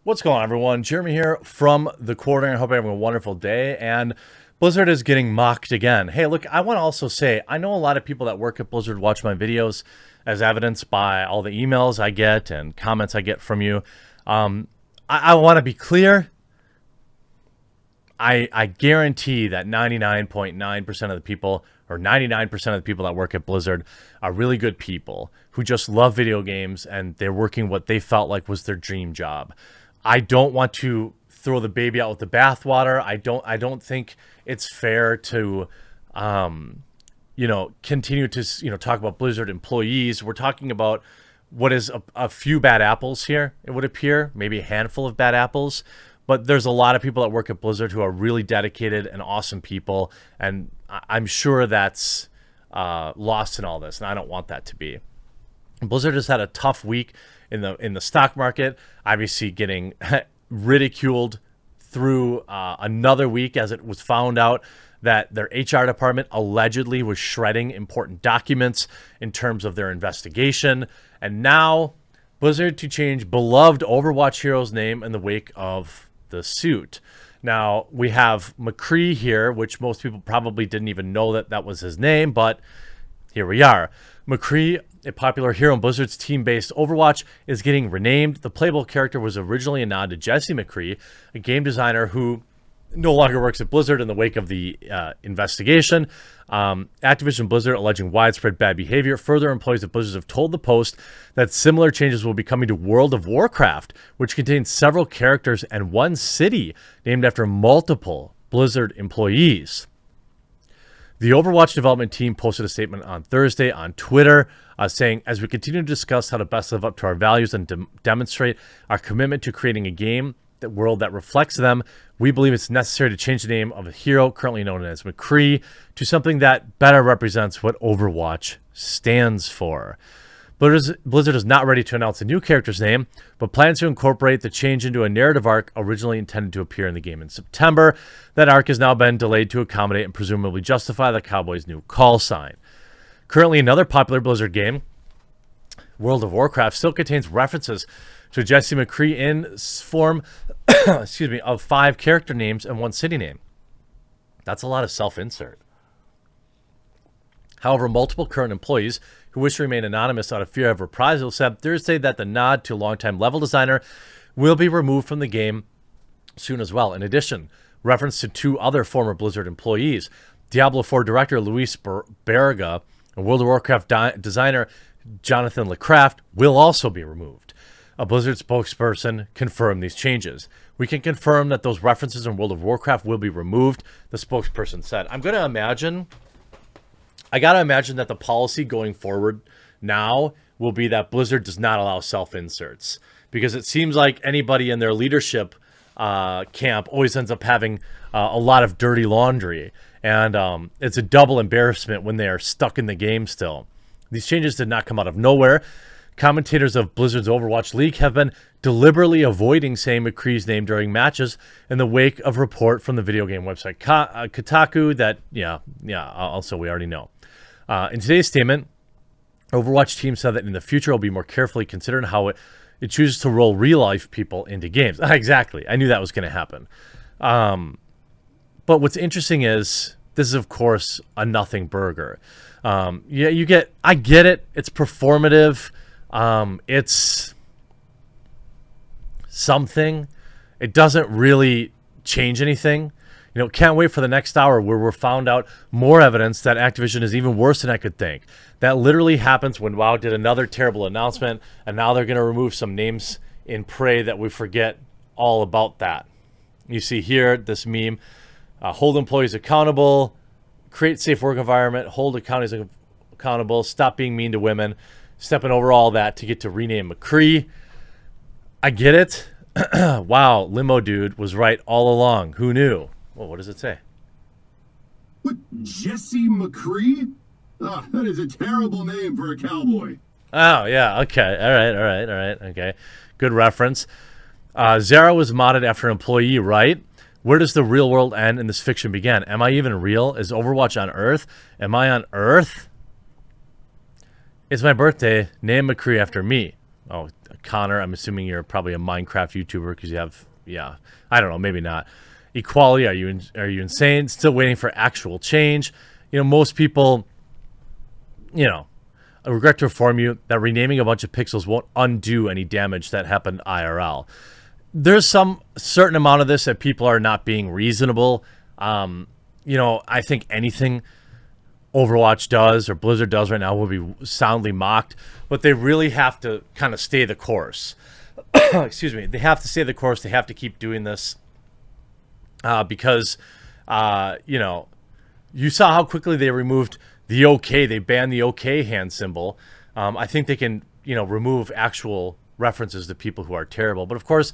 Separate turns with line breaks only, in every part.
What's going on, everyone? Jeremy here from the Quartering. I hope you're having a wonderful day. And Blizzard is getting mocked again. Hey, look, I want to also say, I know a lot of people that work at Blizzard watch my videos, as evidenced by all the emails I get and comments I get from you. I want to be clear. I guarantee that 99.9% of the people, or 99% of the people that work at Blizzard are really good people who just love video games and they're working what they felt like was their dream job. I don't want to throw the baby out with the bathwater. I don't think it's fair to, continue to, talk about Blizzard employees. We're talking about what is a few bad apples here, it would appear, maybe a handful of bad apples. But there's a lot of people that work at Blizzard who are really dedicated and awesome people. And I'm sure that's lost in all this. And I don't want that to be. Blizzard has had a tough week in the stock market, obviously getting ridiculed through another week as it was found out that their HR department allegedly was shredding important documents in terms of their investigation. And now Blizzard to change beloved Overwatch hero's name in the wake of the suit. Now we have McCree here, which most people probably didn't even know that was his name, but here we are. McCree, a popular hero in Blizzard's team-based Overwatch, is getting renamed. The playable character was originally a nod to Jesse McCree, a game designer who no longer works at Blizzard in the wake of the investigation. Activision Blizzard alleging widespread bad behavior. Further, employees of Blizzard have told the Post that similar changes will be coming to World of Warcraft, which contains several characters and one city named after multiple Blizzard employees. The Overwatch development team posted a statement on Thursday on Twitter saying, as we continue to discuss how to best live up to our values and demonstrate our commitment to creating a game world that reflects them, we believe it's necessary to change the name of a hero currently known as McCree to something that better represents what Overwatch stands for. Blizzard is not ready to announce a new character's name, but plans to incorporate the change into a narrative arc originally intended to appear in the game in September. That arc has now been delayed to accommodate and presumably justify the Cowboys' new call sign. Currently, another popular Blizzard game, World of Warcraft, still contains references to Jesse McCree in form of 5 character names and 1 city name. That's a lot of self-insert. However, multiple current employees who wish to remain anonymous out of fear of reprisal said Thursday that the nod to longtime level designer will be removed from the game soon as well. In addition, reference to 2 other former Blizzard employees, Diablo 4 director Luis Berga and World of Warcraft designer Jonathan LeCraft will also be removed. A Blizzard spokesperson confirmed these changes. We can confirm that those references in World of Warcraft will be removed, the spokesperson said. I got to imagine that the policy going forward now will be that Blizzard does not allow self-inserts, because it seems like anybody in their leadership camp always ends up having a lot of dirty laundry, and it's a double embarrassment when they are stuck in the game still. These changes did not come out of nowhere. Commentators of Blizzard's Overwatch League have been deliberately avoiding saying McCree's name during matches in the wake of report from the video game website Kotaku that, also we already know. In today's statement, Overwatch team said that in the future it will be more carefully considered how it chooses to roll real-life people into games. Exactly. I knew that was going to happen. But what's interesting is this is, of course, a nothing burger. I get it. It's performative. It's something. It doesn't really change anything. Can't wait for the next hour where we're found out more evidence that Activision is even worse than I could think. That literally happens when WoW did another terrible announcement, and now they're going to remove some names in Prey that we forget all about that. You see here this meme, hold employees accountable, create safe work environment, hold counties accountable, stop being mean to women, stepping over all that to get to rename McCree. I get it. Wow, Limo Dude was right all along. Who knew? Well, what does it say?
What, Jesse McCree? Ah, that is a terrible name for a cowboy.
Oh, yeah, okay. All right, okay. Good reference. Zara was modded after an employee, right? Where does the real world end and this fiction begin? Am I even real? Is Overwatch on Earth? Am I on Earth? It's my birthday. Name McCree after me. Oh, Connor, I'm assuming you're probably a Minecraft YouTuber because you have, yeah, I don't know, maybe not. Equality, are you insane? Still waiting for actual change. You know, most people, you know, I regret to inform you that renaming a bunch of pixels won't undo any damage that happened IRL. There's some certain amount of this that people are not being reasonable. You know, I think anything Overwatch does or Blizzard does right now will be soundly mocked, but they really have to kind of stay the course. Excuse me. They have to stay the course. They have to keep doing this because, you know, you saw how quickly they removed the OK. They banned the OK hand symbol. I think they can, you know, remove actual references to people who are terrible. But of course,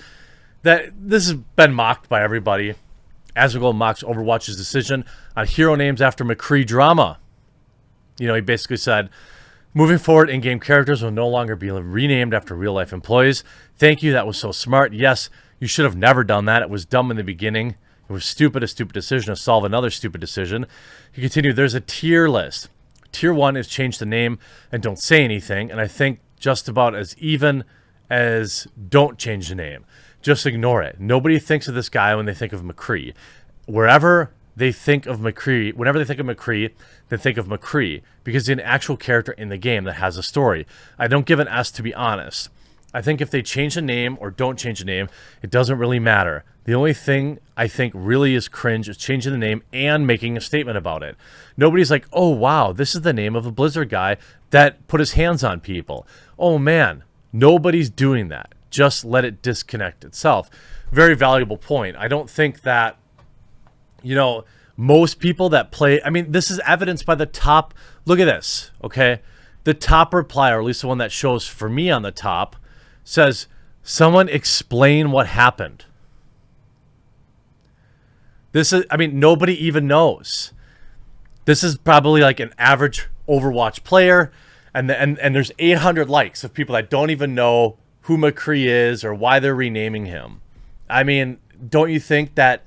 that this has been mocked by everybody. Asmongold mocks Overwatch's decision on hero names after McCree drama. You know, he basically said, moving forward, in-game characters will no longer be renamed after real-life employees. Thank you, that was so smart. Yes, you should have never done that. It was dumb in the beginning. It was stupid, a stupid decision to solve another stupid decision. He continued, there's a tier list. Tier 1 is change the name and don't say anything, and I think just about as even as don't change the name. Just ignore it. Nobody thinks of this guy when they think of McCree. Whenever they think of McCree, they think of McCree because he's an actual character in the game that has a story. I don't give an S, to be honest. I think if they change the name or don't change the name, it doesn't really matter. The only thing I think really is cringe is changing the name and making a statement about it. Nobody's like, oh, wow, this is the name of a Blizzard guy that put his hands on people. Oh, man, nobody's doing that. Just let it disconnect itself. Very valuable point. I don't think that, you know, most people that play, I mean, this is evidenced by the top. Look at this, okay? The top reply, or at least the one that shows for me on the top, says, someone explain what happened. This is, I mean, nobody even knows. This is probably like an average Overwatch player, and there's 800 likes of people that don't even know who McCree is or why they're renaming him. I mean, don't you think that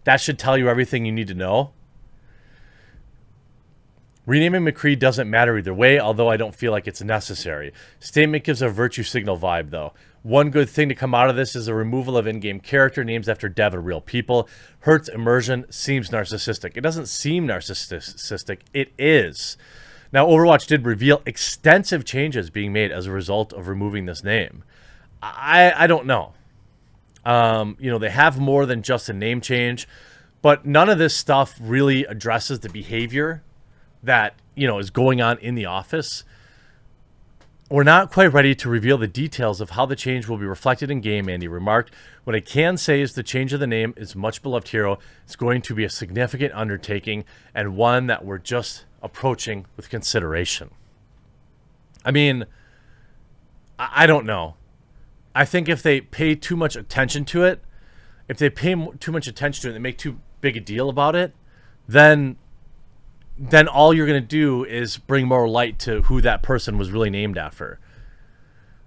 that should tell you everything you need to know? Renaming McCree doesn't matter either way, although I don't feel like it's necessary. Statement gives a virtue signal vibe, though. One good thing to come out of this is the removal of in-game character names after dev of real people. Hurts immersion, seems narcissistic. It doesn't seem narcissistic. It is. Now, Overwatch did reveal extensive changes being made as a result of removing this name. I don't know. You know, they have more than just a name change, but none of this stuff really addresses the behavior that, you know, is going on in the office. We're not quite ready to reveal the details of how the change will be reflected in game, Andy remarked. What I can say is the change of the name is much beloved hero. It's going to be a significant undertaking and one that we're just approaching with consideration. I mean, I don't know. I think if they pay too much attention to it, if they pay too much attention to it and they make too big a deal about it, then all you're going to do is bring more light to who that person was really named after.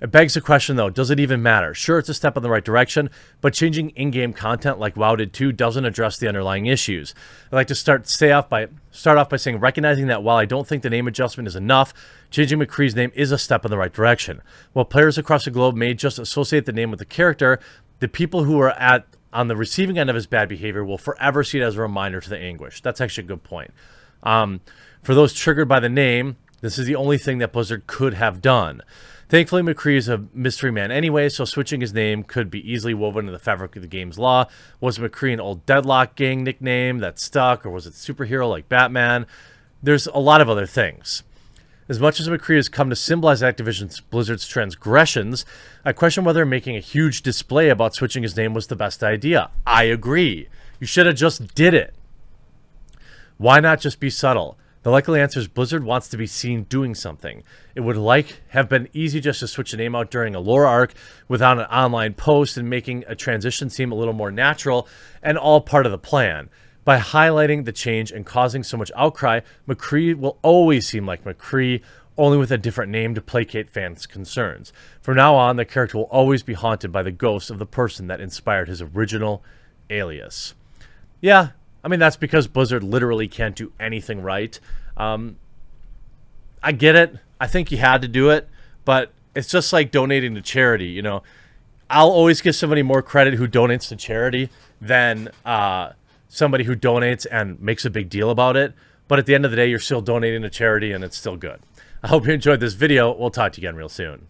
It begs the question, though, does it even matter? Sure, it's a step in the right direction, but changing in-game content like WoW did too doesn't address the underlying issues. I'd like to start off by saying, recognizing that while I don't think the name adjustment is enough, changing McCree's name is a step in the right direction. While players across the globe may just associate the name with the character, the people who are on the receiving end of his bad behavior will forever see it as a reminder to the anguish. That's actually a good point. For those triggered by the name, this is the only thing that Blizzard could have done. Thankfully, McCree is a mystery man anyway, so switching his name could be easily woven into the fabric of the game's law. Was McCree an old Deadlock gang nickname that stuck, or was it superhero like Batman? There's a lot of other things. As much as McCree has come to symbolize Activision's Blizzard's transgressions, I question whether making a huge display about switching his name was the best idea. I agree. You should have just did it. Why not just be subtle? The likely answer is Blizzard wants to be seen doing something. It would have been easy just to switch the name out during a lore arc without an online post and making a transition seem a little more natural and all part of the plan. By highlighting the change and causing so much outcry, McCree will always seem like McCree, only with a different name to placate fans' concerns. From now on, the character will always be haunted by the ghost of the person that inspired his original alias. Yeah, I mean, that's because Blizzard literally can't do anything right. I get it. I think you had to do it, but it's just like donating to charity. You know, I'll always give somebody more credit who donates to charity than somebody who donates and makes a big deal about it. But at the end of the day, you're still donating to charity, and it's still good. I hope you enjoyed this video. We'll talk to you again real soon.